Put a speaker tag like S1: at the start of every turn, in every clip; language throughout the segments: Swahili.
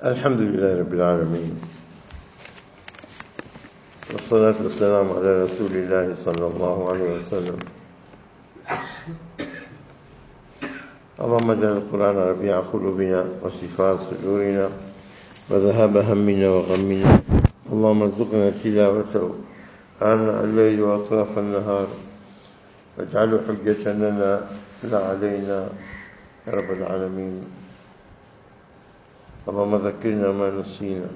S1: الحمد لله رب العالمين، والصلاة والسلام على رسول الله صلى الله عليه وسلم. اللهم اجعل القرآن ربيع قلوبنا وشفاء صدورنا وذهاب همنا وغمنا. اللهم ارزقنا تلاوته آناء الليل وأطراف النهار، واجعله حجة لنا لا علينا يا رب العالمين. اللهم ذكرنا ما نسينا.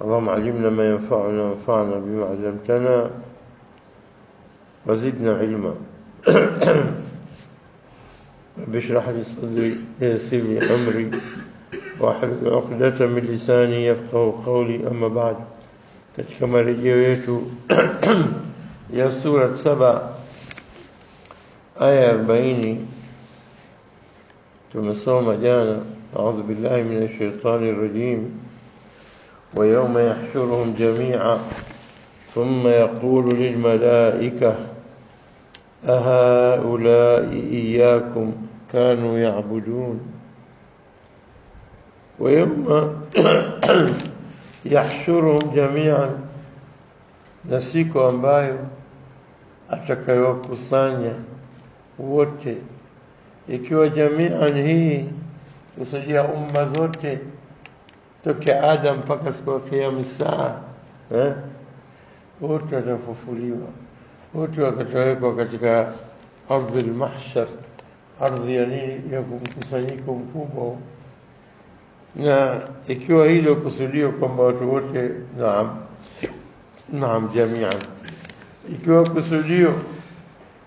S1: اللهم علمنا ما ينفعنا وانفعنا بما علمتنا وزدنا علما. رب اشرح لي صدري ويسر لي امري واحلل عقدة من لساني يفقهوا قولي. أما بعد، katika marejeo yetu ya sura 7 aya 40 tumesoma jana, a'udhu billahi minash shaitani rajim, wa yawma yahshuruhum jami'a thumma yaqulu lil malaikati ahaula'i iyyakum kanu ya'budun. Wa yawma yahshuruhum jami'an, na siku ambayo atakayokusanya wote. Ikiwa jami'an hii kusudia umma zote toka Adam mpaka siku ya kiyama saa, wote watafufuliwa, wote wakatawekwa katika ardhi al-mahshar, ardhi ya nini, ya mkusanyiko mkubwa. Na ikiwa hilo kusudio kwamba watu wote, naam jami'an. Ikiwa kusudio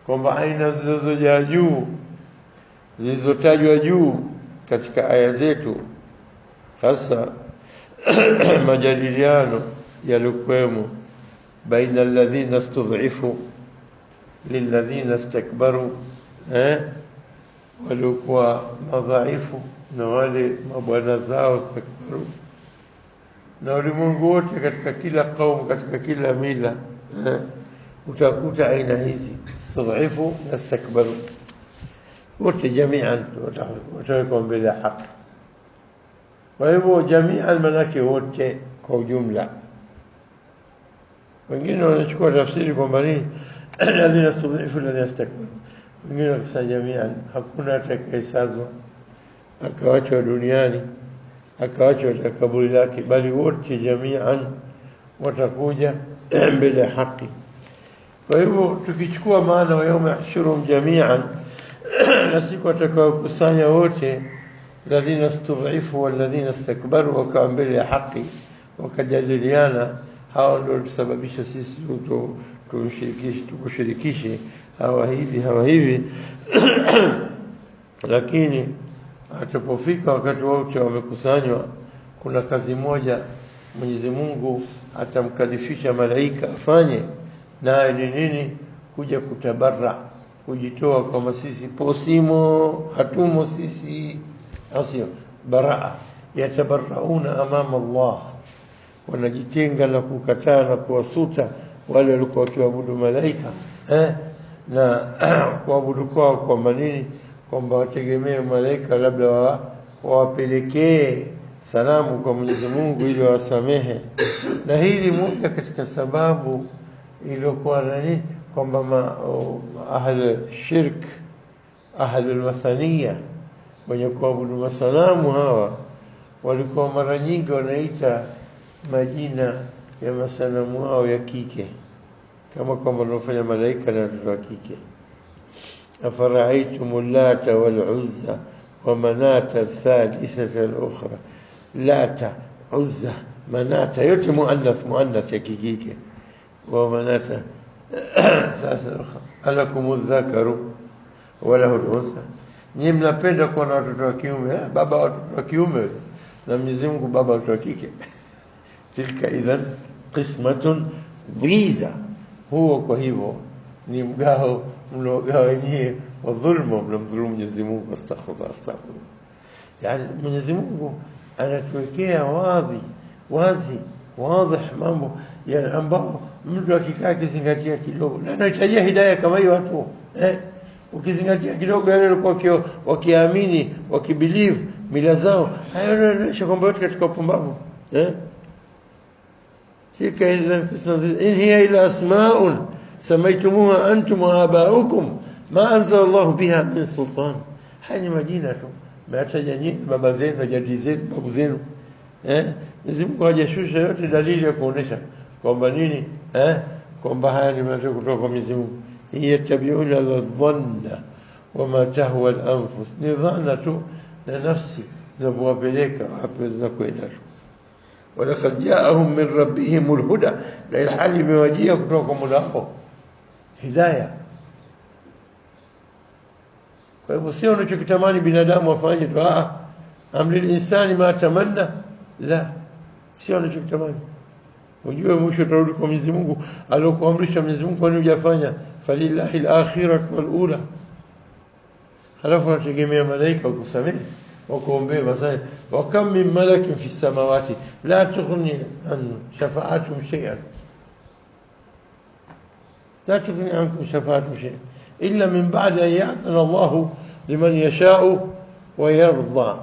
S1: kwamba aina zilizojaa juu, zilizotajwa juu katika aya zetu, hasa majadiliano yalikuwemo baina alladhina istudhifu lilladhina istakbaru, walikuwa madhaifu na wale mabwana zao istakbaru. Na ulimwengu wote katika kila kaumu, katika kila mila, utakuta aina hizi, istudhifu na istakbaru, wote jami'an watawekwa mbele ya haki. Kwa hivyo jami'an manake wote kwa ujumla. Wengine wanachukua tafsiri kwamba nini, alladhina istudhifu alladhina istakbaru. Wengine wakisema jami'an, hakuna atakayesazwa akawachwa duniani akawachwa kaburi lake, bali wote jami'an watakuja mbele ya haki. Kwa hivyo tukichukua maana wa yawma yahshuruhum jami'an, na siku atakayokusanya wote, alladhina istudhifu walladhina istakbaru, wakawa mbele ya haki wakajadiliana, hao ndio tusababisha sisi tukushirikishe hawa hivi lakini atapofika wakati wote wamekusanywa, kuna kazi moja Mwenyezi Mungu atamkalifisha malaika afanye, nayo ni nini? Kuja kutabarra, kujitoa kama sisi posimo, hatumo sisi, asio baraa, yatabarrauna amama Allah, wanajitenga na kukataa na kuwasuta wale walikuwa wakiabudu malaika, na kuabudu kwao kwa manini, kwamba wategemee malaika labda wawapelekee salamu kwa Mwenyezi Mungu ili wasamehe. Na hili moja katika sababu iliyokuwa nani, kwamba ahli shirk, ahli alwathaniya, wenye kuabudu masanamu hawa, walikuwa mara nyingi wanaita majina ya masanamu hao ya kike, kama kwamba wanafanya malaika na watoto wa kike. أفرأيتم اللات والعزى ومناة الثالثة الأخرى. لات، عزى، مناة، yote مؤنث ya kike, ومناة الثالثة الأخرى. ألكم الذكر وله الأنثى. Nyinyi mnapenda kuwa na watoto wa kiume, baba watoto wa kiume, na Mwenyezi Mungu baba watoto wa kike. Tilka idhan qismatun dhiza. Huo kwa hivyo ni mgao mlogao wenyewe wa dhulma, mnamdhulumu Mwenyezi Mungu. Astaghfirullah. Yani Mwenyezi Mungu anatuwekea wazi mambo ambao mtu akikaa kizingatia kidogo, na anahitaji hidayah kama hiyo watu ukizingatia kidogo yale walikuwa wakiamini, wakibelieve mila zao, hayo yanaonyesha kwamba wote katika upumbavu. in hiya ila asma'un samaitumuha antum wa aba'ukum ma anzala Allah biha min sultan. Haya ni majina tu mnataja nyinyi, baba zenu na jadi zenu, babu zenu. Mwenyezi Mungu hajashusha yote dalili ya kuonesha kwamba nini, kwamba haya ni maneno kutoka kwa Mwenyezi Mungu. Yatabiuna al-dhanna wama tahwa al-anfus, ni dhana tu na nafsi zinapowapeleka hapo zinakwenda tu. Walaqad ja'ahum min rabbihim al-huda, la ilhali imewajia kutoka kwa Mola wao hidayah. Kwa hivyo sio unachokitamani binadamu afanye tu, amlil insani ma tamanna, la, sio unachokitamani. Ujue mwisho utarudi kwa Mwenyezi Mungu aliyokuamrisha Mwenyezi Mungu, kwani hujafanya. Falillahi al-akhiratu wal-ula. Halafu nategemea malaika wakusamehe, wakuombee masai. Wa kam min malakin fi samawati la tughni an shafa'atuhum shay'an, la tughni ankum shafa'atuhum shay'an illa min ba'di an ya'thana Allahu liman yasha'u wa yarda.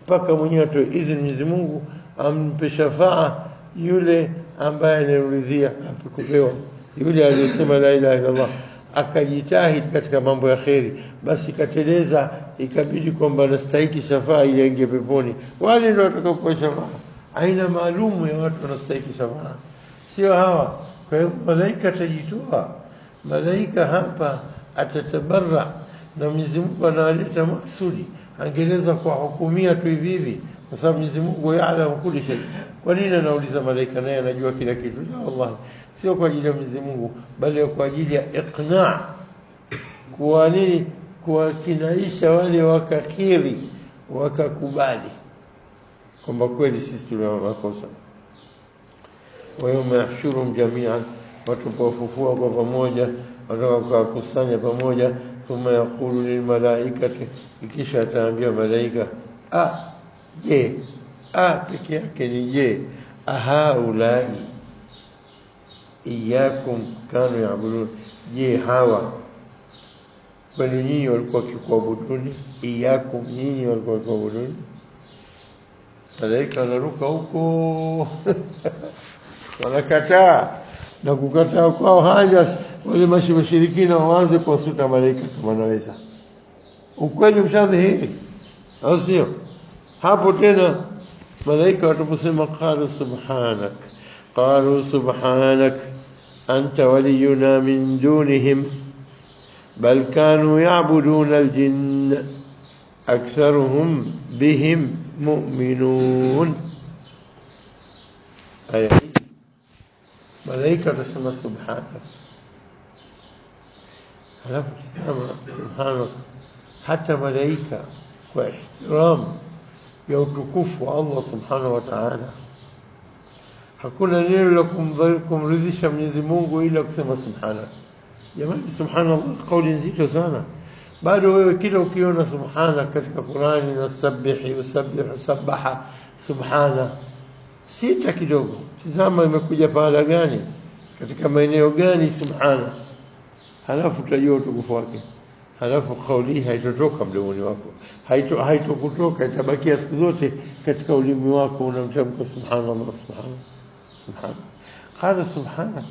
S1: Paka mwenyewe atoe idhini Mwenyezi Mungu ampe shafaa yule ambaye anaridhia kupewa, yule aliyesema la ilaha illa Allah akajitahidi katika mambo ya kheri, basi kateleza ikabidi kwamba anastahili shafaa ili aingie peponi. Wale ndio watakaopewa shafaa. Aina maalumu ya watu wanastahili shafaa, sio hawa. Kwa hiyo malaika atajitoa, malaika hapa atatabarra na Mwenyezi Mungu analeta maksudi, angeleza kwa hukumia tu hivi kwa sababu Mwenyezi Mungu yaalamu kila kitu. Kwa nini anauliza malaika, naye anajua kila kitu? La, wallahi sio kwa ajili ya Mwenyezi Mungu, bali kwa ajili ya iqna', kwa nini? Kwa kinaisha wale wakakiri, wakakubali kwamba kweli sisi tuna makosa. Wa yawma yahshuruhum jami'an, watapofufua kwa pamoja, watakakusanya pamoja. Thumma yaqulu lil malaikati, ikisha ataambia malaika, je, peke yake ni je, haulai iyakum kanu ya'budun, je hawa kwani nyinyi walikuwa wakikuabuduni? Iyakum, nyinyi walikuwa wakikuabuduni? Malaika wanaruka huko wanakataa, na kukataa kwao haja wale mashirikina waanze kuwasuta malaika kama wanaweza. Ukweli ushadhihiri, au sio? Hapo tena malaika wataposema qalu subhanak anta waliyuna min dunihim bal kanu ya'buduna al-jinn aktharuhum bihim mu'minun. Aya malaika watasema subhanak, halafu kusema subhanak. Hata malaika kwa ihtiram ya utukufu wa Allah subhanahu wa ta'ala, hakuna neno la kumridhisha Mwenyezi Mungu ila kusema subhanak. Jamani, subhanallah kauli nzito sana. Bado wewe kila ukiona subhanak katika Qur'ani na sabaha subhana sita kidogo, tazama imekuja pahala gani, katika maeneo gani subhana, halafu utajua utukufu wake. Halafu kauli haitotoka mdomoni wako, haitokutoka, itabakia siku zote katika ulimi wako, unamtamka subhanallah, subhanallah. Qala subhanak.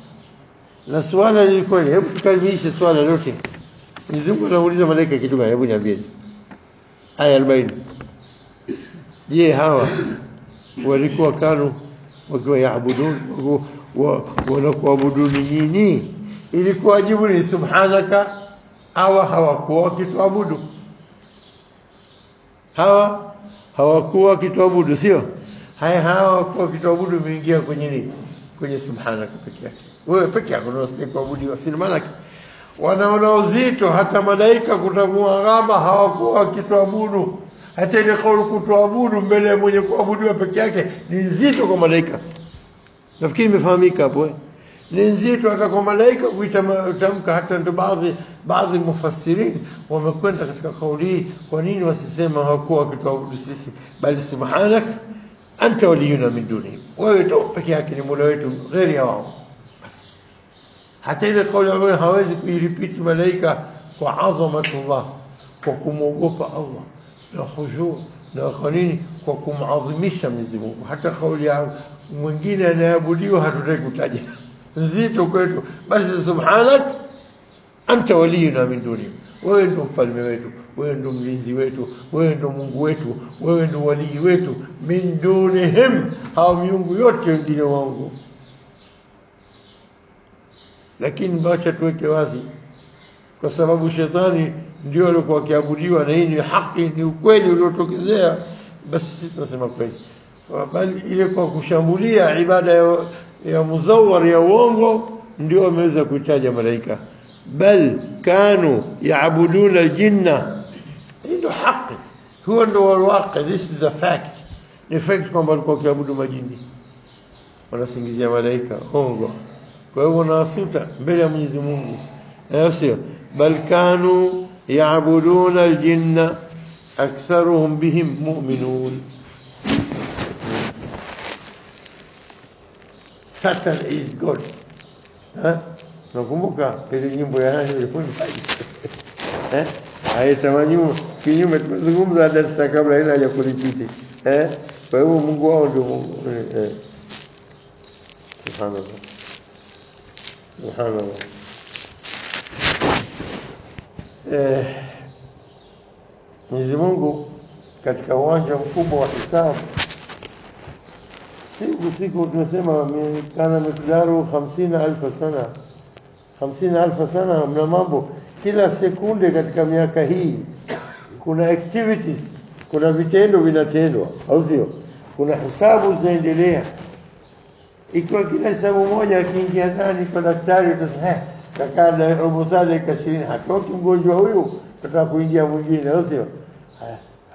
S1: Na swala lilikuwa, hebu tukalimishe swala lote. Mwenyezi Mungu anauliza malaika kitu gani? Hebu niambieni. Aya 40. Je, hawa walikuwa kanu wakiwa yaabudun, wanakuabuduni nyinyi? Ilikuwa jibu ni subhanaka. Hawa hawakuwa wakituabudu, hawakuwa wakituabudu, sio? Hawa hawakuwa wakituabudu, umeingia kwenye nini? Kwenye subhanaka peke yake. Wewe peke yako ndio unastahili kuabudiwa, si maana wanaona uzito. Hata malaika kutakuwa ghaba, hawakuwa wakituabudu. Hata ile kauli kutuabudu mbele ya mwenye kuabudiwa peke yake ni nzito kwa malaika. Nafikiri imefahamika hapo. Ni nzito hata kwa malaika kuitamka. Hata ndio baadhi mufassirin wamekwenda katika kauli hii. Kwa nini wasisema hawakuwa wakituabudu sisi, bali subhanak anta waliyuna min duni, wewe tu peke yake ni Mola wetu, ghairi wao. Bas hata ile kauli ambayo hawezi kuiripiti malaika kwa adhamatullah, kwa kumwogopa Allah na khushu na kwa nini, kwa kumadhimisha Mwenyezi Mungu. Hata kauli ya mwingine anayeabudiwa hatutaki kutaja, nzito kwetu. Basi subhanak anta waliyuna min duni, wewe ndo mfalme wetu, wewe ndo mlinzi wetu, wewe ndo Mungu wetu, wewe ndo walii wetu. Min dunihim, hao miungu yote wengine wangu. Lakini bacha tuweke wazi, kwa sababu shetani ndio alikuwa akiabudiwa na hii ni haki, ni ukweli uliotokezea, basi sisi tunasema kweli. Bali ile kwa kushambulia ibada ya muzawwar ya uongo ndio wameweza kuitaja malaika. Bal kanu yaabuduna aljinna, ndio haki, huwa ndio alwaqi. This is the fact, ni fact kwamba walikuwa wakiabudu majini, wanasingizia malaika ongo. Kwa hivyo wanasuta mbele ya Mwenyezi Mungu, sio? Bal kanu yaabuduna aljinna aktharuhum bihim mu'minun. Satan is God. Nakumbuka ile nyimbo ya nani ilikuwa ni haitamanyu kinyume, tumezungumza darasa kabla ile ya kulipiti. Kwa hivyo Mungu wao ndio Mungu. Subhanallah, subhanallah. Mwenyezi Mungu katika uwanja mkubwa wa hisabu, siku tunasema kana miqdaru 50,000 sana, 50,000 sana. Mna mambo kila sekunde katika miaka hii, kuna activities, kuna vitendo vinatendwa, au sio? Kuna hisabu zinaendelea. Ikiwa kila hisabu moja akiingia ndani kwa daktari utasema kakaa na robo saa dakika 20 hatoki mgonjwa huyu, tutaka kuingia mwingine, au sio?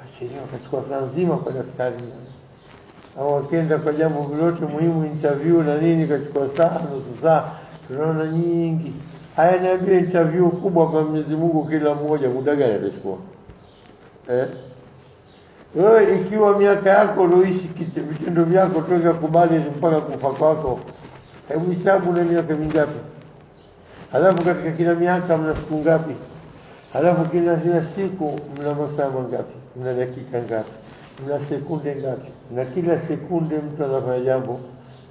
S1: Achelewa kachukua saa nzima kwa daktari. Au akienda kwa jambo lolote muhimu, interview na nini, kachukua saa, nusu saa. Tunaona nyingi. Haya, niambie interview kubwa kwa Mwenyezi Mungu, kila mmoja muda gani atachukua? Wewe ikiwa miaka yako uloishi vitendo vyako toka kubali mpaka kufa kwako, hebu hesabu na miaka mingapi? Halafu katika kila miaka mna siku ngapi? Halafu kila siku mna masaa mangapi? Mna dakika ngapi? Mna sekunde ngapi? Na kila sekunde mtu anafanya jambo,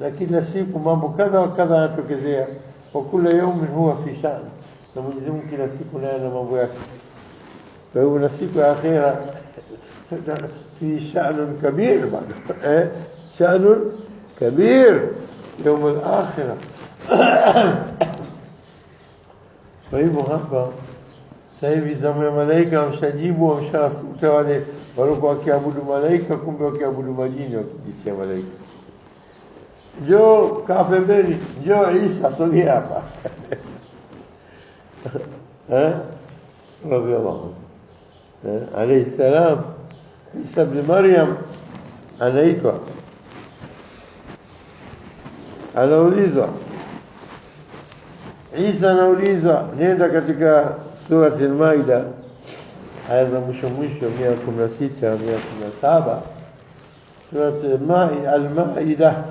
S1: na kila siku mambo kadha wa kadha yanatokezea. Kwa kila yawmin huwa fi sha'n, na Mwenyezi Mungu kila siku naye na mambo yake. Kwa hiyo na siku ya akhera fi sha'nun kabir bado, sha'nun kabir يوم الآخرة. Kwa hivyo hapa sasa hivi zamu ya malaika wamshajibu, wamshasuta wale walikuwa wakiabudu malaika, kumbe wakiabudu majini, wakijitia malaika. Njoo kaa pembeni, njoo Isa sogea hapa. Radhiyallahu alayhi salam. Isa ibn Maryam anaitwa, anaulizwa Isa, anaulizwa, nenda katika surati al-Maida aya za mwisho 116 117. Surati al-Maida,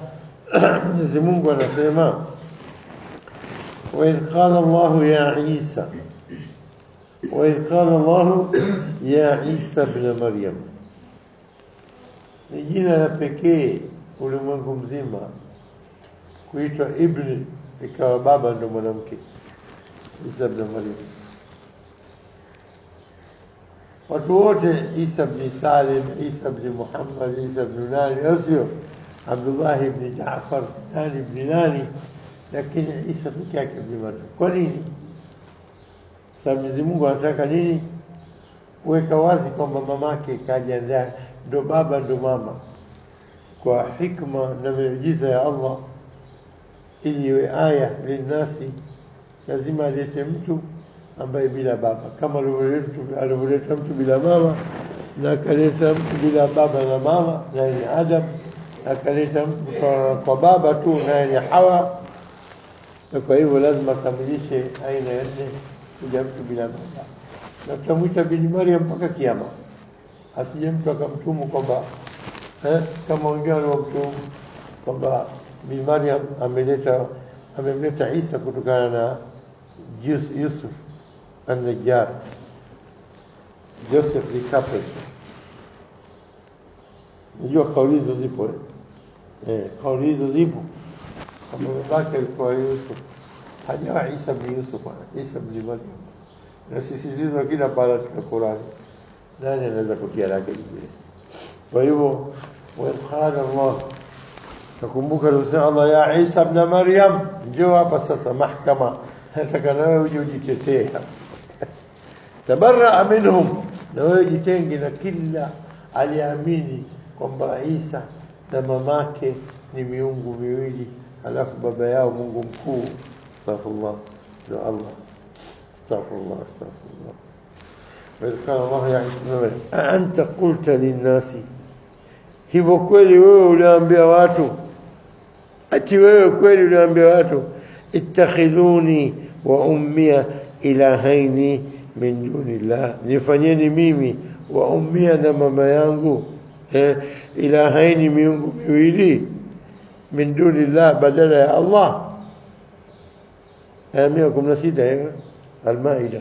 S1: Mwenyezi Mungu anasema, wa idh qala Allah ya Isa, wa idh qala Allah ya Isa ibn Maryam. Ni jina la pekee ulimwengu mzima kuitwa ibn, ikawa baba ndo mwanamke, Isa ibn Maryam. Watu wote Isa ibn Salim, Isa ibn Muhammad, Isa ibn nani, asio Abdullah ibn Jaafar, nani ibn nani, lakini Isa pekee yake ibn Maryam. Kwa nini? Sababu Mwenyezi Mungu anataka nini? Kuweka wazi kwamba mamake kaja ndani, ndo baba ndo mama, kwa hikma na miujiza ya Allah. Ili iwe aya linasi, lazima alete mtu ambaye bila baba, kama alivyoleta mtu bila mama, na akaleta mtu bila baba na mama, naye ni Adam. Akaleta mtu kwa baba tu, naye ni Hawa. Na kwa hivyo lazima akamilishe aina ya nne, kuja mtu bila baba. Na tutamwita bin Maryam mpaka kiyama, asije mtu akamtumu kwamba kama wengine waliomtumu kwamba bin Maryam amemleta Isa kutokana na Yusuf, النجار Joseph the carpenter. Unajua kauli hizo zipo kauli hizo zipo kama babake alikuwa Yusuf hajawa Isa bin Yusuf Isa bin Maryam na sisi ndizo kila baada ya Qur'an nani anaweza kutia lake jingine kwa hivyo وقال الله تكمبوك رسول الله يا عيسى ابن مريم جواب بس محكمة تكنا وجودي تتيها تبرأ منهم لو يجتنجنا كلا aliamini kwamba Isa na mamake ni miungu miwili alafu baba yao Mungu mkuu astaghfirullah ya Allah astaghfirullah وقال الله يا عيسى ابن مريم أأنت قلت للناس hivyo kweli wewe uliambia watu ati wewe kweli uliambia watu ittakhidhuni wa ummiya ilahaini min dunillah nifanyeni mimi wa ummiya na mama yangu ilahaini miungu miwili min dunillah badala ya Allah 116 al-Maida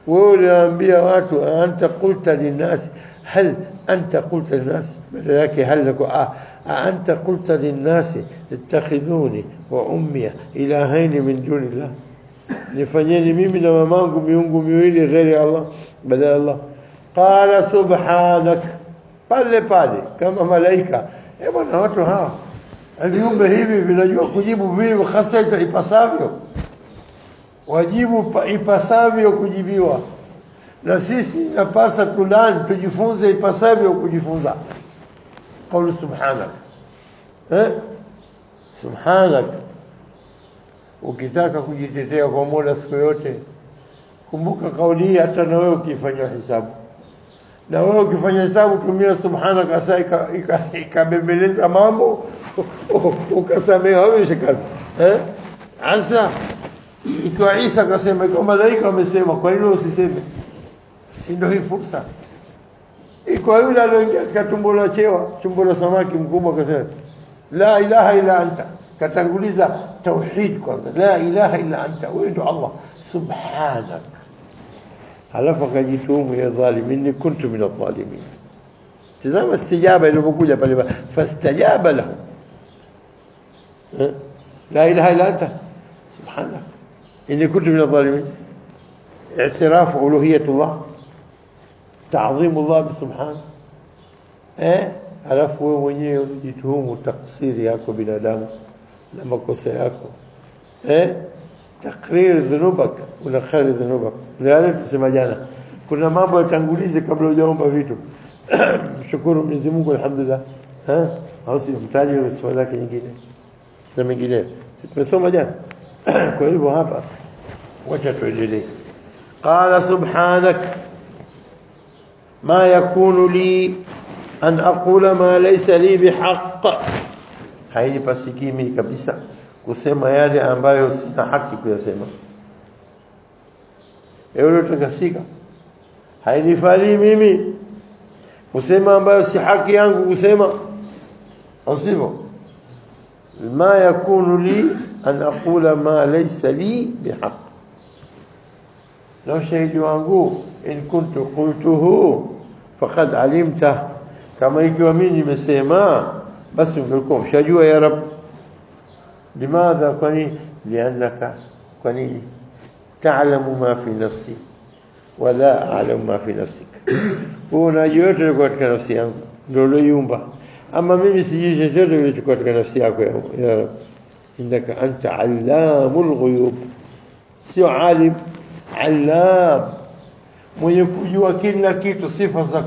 S1: wewe uliambia watu anta qulta linnas هل أنت قلت للناس لكن هل لك أنت قلت للناس اتخذوني وأمي إلهين من دون الله نفنيني ميمي لما مانكو ميونكو ميويلي غير الله بدل الله قال سبحانك pale kama malaika bwana watu hawa viumbe hivi vinajua kujibu vile hasa ipasavyo wajibu ipasavyo kujibiwa na sisi napasa tulani tujifunze ipasavyo kujifunza قول سبحانك سبحانك ukitaka kujitetea kwa Mola siku yote kumbuka kauli hii hata na wewe ukifanya hisabu na wewe ukifanya hesabu tumia subhanaka sasa ikabembeleza mambo ukasamehe wewe shikazi asa ikiwa Isa akasema kwa malaika wamesema kwa nini usiseme si ndio hii fursa iko yule aliyoingia katika tumbo la chewa tumbo la samaki mkubwa akasema la ilaha illa anta katanguliza tauhid kwanza la ilaha illa anta wewe ndio Allah subhanak halafu akajitumu ya dhalimin kuntu min adh-dhalimin tazama istijaba ilipokuja pale fastajaba lahu la ilaha illa anta subhanak inni kuntu min adh-dhalimin اعتراف ألوهية الله تعظيم الله سبحانه alafu wewe mwenyewe unajituhumu taksiri yako binadamu na makosa yako takrir dhunubak una khali dhunubak ndio tusema jana kuna mambo yatangulize kabla hujaomba vitu shukuru Mwenyezi Mungu alhamdulillah au si mtaje sifa zake nyingine na mengine tumesoma jana kwa hivyo hapa wacha tuendelee قال سبحانك ما يكون لي أن أقول ما ليس لي بحق هاي pasikimi kabisa kusema yale ambayo sina haki kuyasema ewe utakasika hainifali mimi kusema ambayo si haki yangu kusema asivyo ما يكون لي أن أقول ما ليس لي بحق لو شهد wangu in kuntu qultuhu faqad alimta kama ikiwa mimi nimesema basi ungekuwa ushajua ya rab limadha kwani lianaka kwani ta'lamu ma fi nafsi wala a'lamu ma fi nafsik unajua yote katika nafsi yangu ndio uliumba ama mimi sijui chochote kilichokuwa katika nafsi yako ya rab innaka anta allamul ghuyub sio alim علام mwenye kujua kila kitu sifa za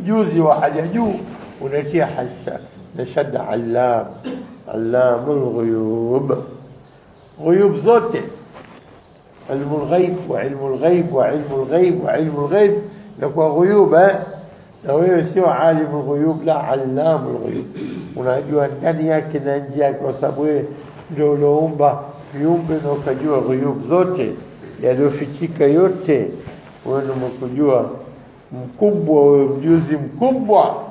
S1: ujuzi wa hali ya juu unatia hasha na shadda allamul ghuyub zote ilmul ghaib wa ilmul ghaib wa ilmul ghaib wa ilmul ghaib na kwa ghuyub na wewe sio alimul ghuyub la allamul ghuyub unajua ndani yake na nje yake kwa sababu wewe ndio uloumba viumbe na ukajua ghuyub zote yaliyofichika yote wewe unakujua mkubwa wewe mjuzi mkubwa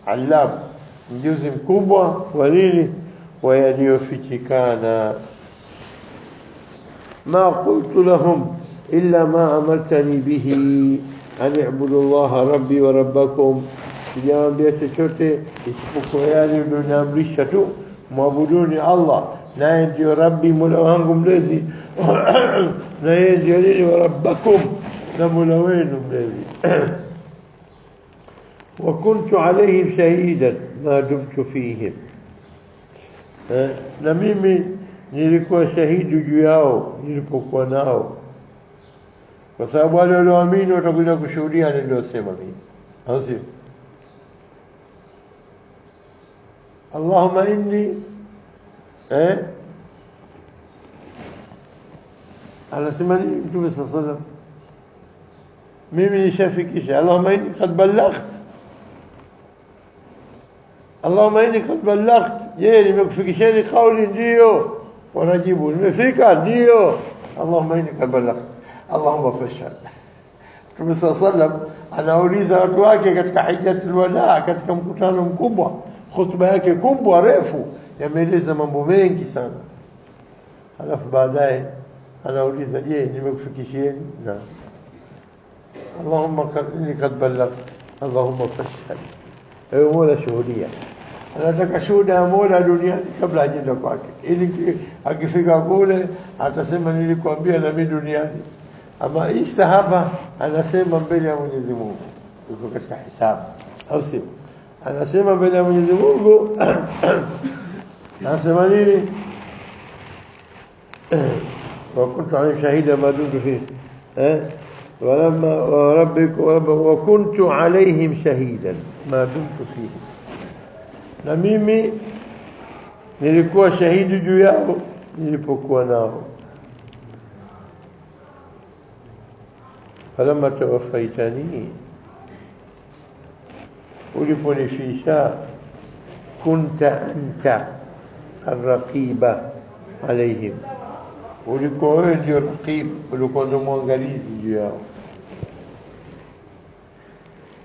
S1: allam mjuzi mkubwa wa nini wa yaliyofichikana ma qultu lahum illa ma amartani bihi an i'budu Allah rabbi wa rabbakum, sijawaambia chochote isipokuwa yale uliyoniamrisha tu, muabuduni Allah naye ndio rabbi mola wangu mlezi na yeye ndio nini wa rabbakum na mola wenu mlezi. wa kuntu alayhim shahidan ma dumtu fihim, na mimi nilikuwa shahidi juu yao nilipokuwa nao, kwa sababu wale walioamini watakuja kushuhudia niliyosema mimi, au sio? Allahumma inni anasema ni Mtume sallallahu alayhi wasallam, mimi nishafikisha. Allahumma inni qad ballaghت, Allahumma inni qad ballaghت. Je, nimekufikisheni kauli? Ndio. Wanajibu nimefika. Ndio. Allahumma inni qad ballaghت, Allahumma fashhad. Mtume sallallahu alayhi wasallam anauliza watu wake katika hijjatul wadaa, katika mkutano mkubwa, khutba yake kubwa refu, yameeleza mambo mengi sana. Halafu baadaye anauliza, je, nimekufikishieni? Na Allahumma inni qad ballaghت, Allahumma fashhad. Ewe Mola shuhudia. Anataka shuhuda ya Mola duniani kabla hajaenda kwake, ili akifika kule atasema nilikwambia na mimi duniani. Ama Isa hapa anasema mbele ya Mwenyezi Mungu, yuko katika hisabu, au sio? Anasema mbele ya Mwenyezi Mungu anasema nini? wa kuntu alayhim shahida ma dumtu fihi ولما وربك وكنت عليهم شهيدا ما دمت فيه, na mimi nilikuwa shahidi juu yao nilipokuwa nao. falamma tawaffaitani, uliponifisha, kunta anta arraqiba alaihim, ulikuwa wewe ndio raqib, ulikuwa ndio mwangalizi juu yao.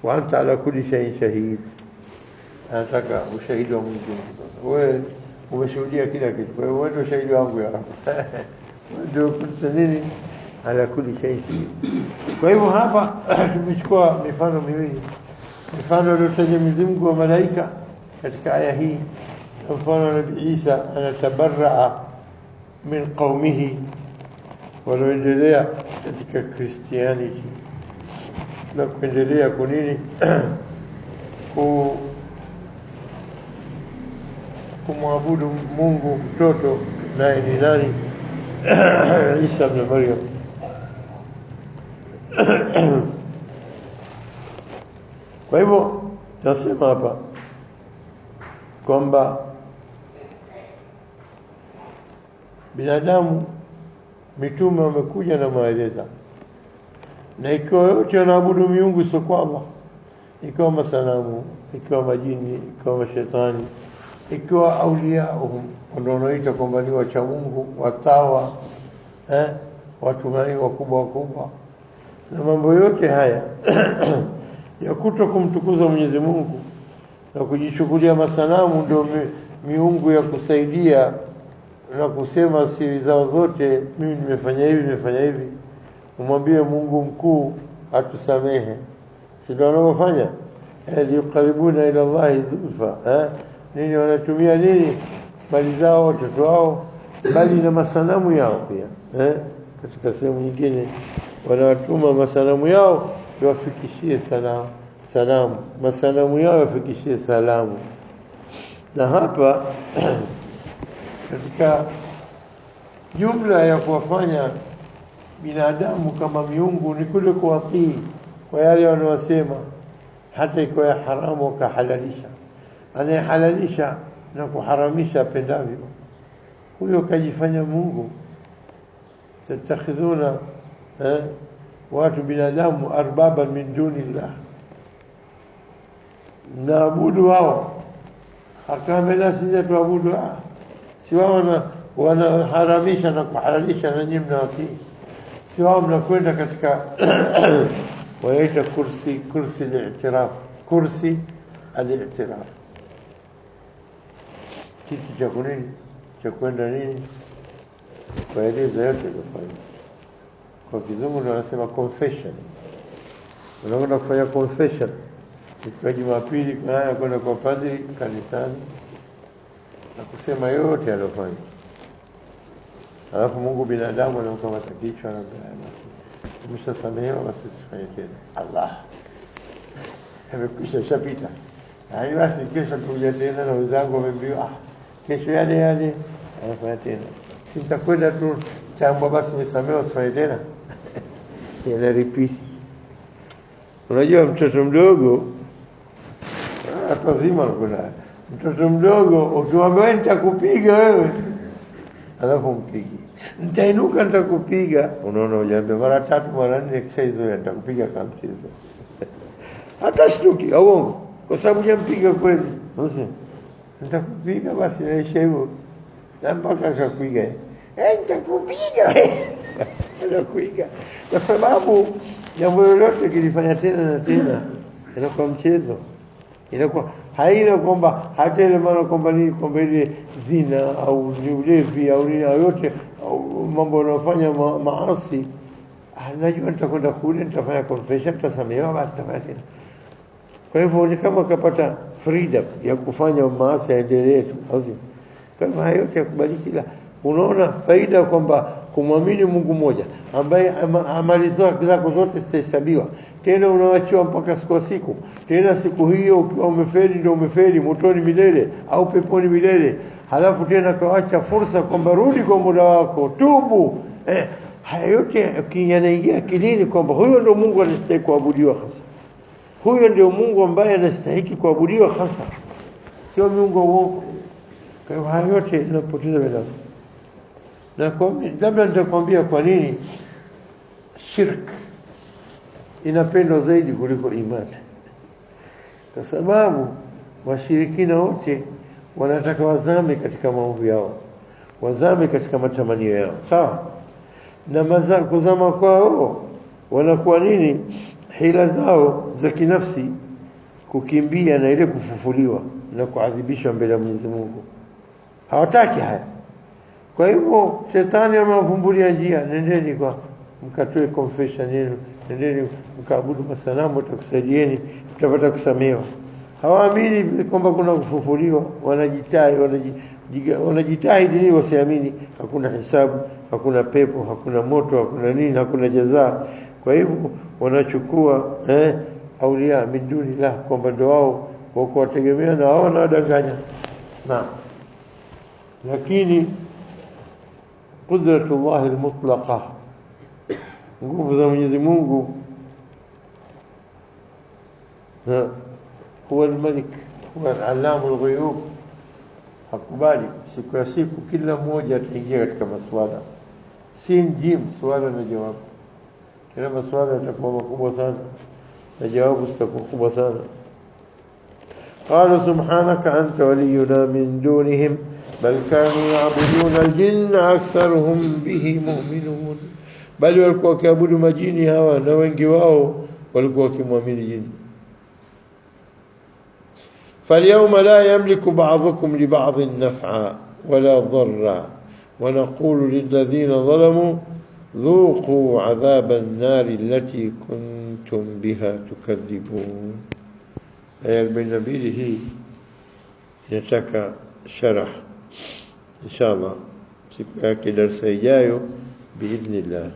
S1: wa anta ala kulli shay'in shahid, anataka ushahidi wa Mungu. Wewe umeshuhudia kila kitu, kwa hiyo wewe ndio shahidi wangu ya Rabb. Ndio kunta nini ala kulli shay'in shahid. Kwa hivyo hapa tumechukua mifano miwili, mfano uliotaja Mwenyezi Mungu wa malaika katika aya hii, mfano Nabii Isa anatabarraa min qaumihi, waloendelea katika Christianity na kuendelea kunini kumwabudu Mungu mtoto, naye ni nani? Isa ibn Maryam. Kwa hivyo tunasema hapa kwamba binadamu, mitume wamekuja na maeleza, na ikiwa yote wanaabudu miungu isiyokuwa Allah, ikiwa masanamu, ikiwa majini, ikiwa mashetani, ikiwa auliauhum, ndio wanaoita kwamba ni wacha Mungu, watawa, watu wakubwa wakubwa, na mambo yote haya ya kuto kumtukuza Mwenyezi Mungu na kujichukulia masanamu ndio miungu ya kusaidia na kusema siri zao zote, mimi nimefanya hivi, nimefanya hivi, umwambie Mungu mkuu atusamehe. Si ndio wanaofanya yuqaribuna ila Allah zulfa, nini wanatumia nini? Mali zao, watoto wao, bali na masanamu yao pia. Katika sehemu nyingine wanawatuma masanamu yao yawafikishie salamu, masanamu yao yafikishie salamu. Na hapa katika jumla ya kuwafanya binadamu kama miungu ni kule kuwatii kwa yale wanaosema, hata iko ya haramu wakahalalisha. Anayehalalisha na kuharamisha apendavyo, huyo kajifanya Mungu. Tatakhidhuna watu binadamu arbaba min dunillah, naabudu wao, akamela sisi tuabudu. Si wao wanaharamisha na kuhalalisha na nyinyi mnawatii. Si wao mnakwenda katika waita kursi al-i'tiraf, kursi al-i'tiraf, kiti cha kunini, cha kwenda nini, kueleza yote kufanya. kwa kizungu ndio wanasema confession. Unakwenda kufanya confession kwa Jumapili, kuna kwenda kwa padri kanisani na kusema yote aliyofanya. Alafu Mungu binadamu anamkamata kichwa na basi umeshasamehewa, basi usifanye tena. Allah amekwisha shapita. Hayo basi kesho tuja tena na wenzangu wameambiwa kesho yale anafanya tena. Si nitakwenda tu chamba basi nisamehewa usifanye tena. Yana repeat. Unajua mtoto mdogo watu wazima kuna mtoto mdogo ukiwaambia nitakupiga wewe alafu mpigi, nitainuka nitakupiga, unaona ujambe mara 3 mara 4 kisha hizo nitakupiga kama mchezo. Hata shtuki au uongo kwa sababu hujampiga kweli. Sasa nitakupiga basi naisha hivyo na mpaka akakupiga. Nitakupiga. Anakuiga kwa sababu jambo lolote kilifanya tena na tena inakuwa mchezo. Inakuwa haina kwamba hata ile maana kwamba ni kwamba ile zina au ni ulevi au ni yote au mambo yanayofanya maasi. Anajua nitakwenda kule nitafanya confession nitasamehewa basi tafanya tena. Kwa hivyo ni kama kapata freedom ya kufanya maasi yaendelee tu. Kwa hivyo hayo yote yakubaliki. Unaona faida kwamba kumwamini Mungu mmoja ambaye amali zako zote zitahesabiwa, tena unaachiwa mpaka siku, tena siku hiyo ukiwa umefeli ndio umefeli motoni milele au peponi milele, halafu tena kaacha fursa kwamba rudi kwa muda wako, tubu. Haya yote yanaingia akilini kwamba huyo ndio Mungu anastahili kuabudiwa hasa. Huyo ndio Mungu ambaye anastahili kuabudiwa hasa, sio Mungu wa uongo. Kwa hiyo haya yote yanapoteza binadamu. Na labda nitakwambia kwa nini shirk inapendwa zaidi kuliko imani. Kwa sababu washirikina wote wanataka wazame katika maovu yao, wazame katika matamanio yao, sawa? Na kuzama kwao wanakuwa nini? Hila zao za kinafsi, kukimbia na ile kufufuliwa na kuadhibishwa mbele ya Mwenyezi Mungu. Hawataki haya. Kwa hivyo shetani amewavumbulia njia, nendeni kwa mkatoe confession yenu, nendeni mkaabudu masanamu atakusaidieni, mtapata kusamehewa. Hawaamini kwamba kuna kufufuliwa, wanajitahidi ili wasiamini hakuna hisabu, hakuna pepo, hakuna moto, hakuna nini, hakuna jazaa. Kwa hivyo wanachukua aulia min dunillah kwamba ndio wao wako wategemea na wao wanadanganya. Lakini qudratullah almutlaqa, nguvu za Mwenyezi Mungu, huwa almalik, huwa alamu alghuyub. Hakubali siku ya siku kila mmoja ataingia katika maswala, sin jim, swala na jawabu. Kila maswala yatakuwa makubwa sana na jawabu zitakuwa kubwa sana. قال سبحانك أنت ولينا من دونهم بل كانوا يعبدون الجن أكثرهم به مؤمنون. بل walikuwa wakiabudu majini hawa na wengi wao walikuwa wakimwamini jini. فاليوم لا يملك بعضكم لبعض نفعا ولا ضرا ونقول للذين ظلموا ذوقوا عذاب النار التي كنتم بها تكذبون. aya 42 hii inataka sharh inshallah siku yake darasa ijayo biidhnillah.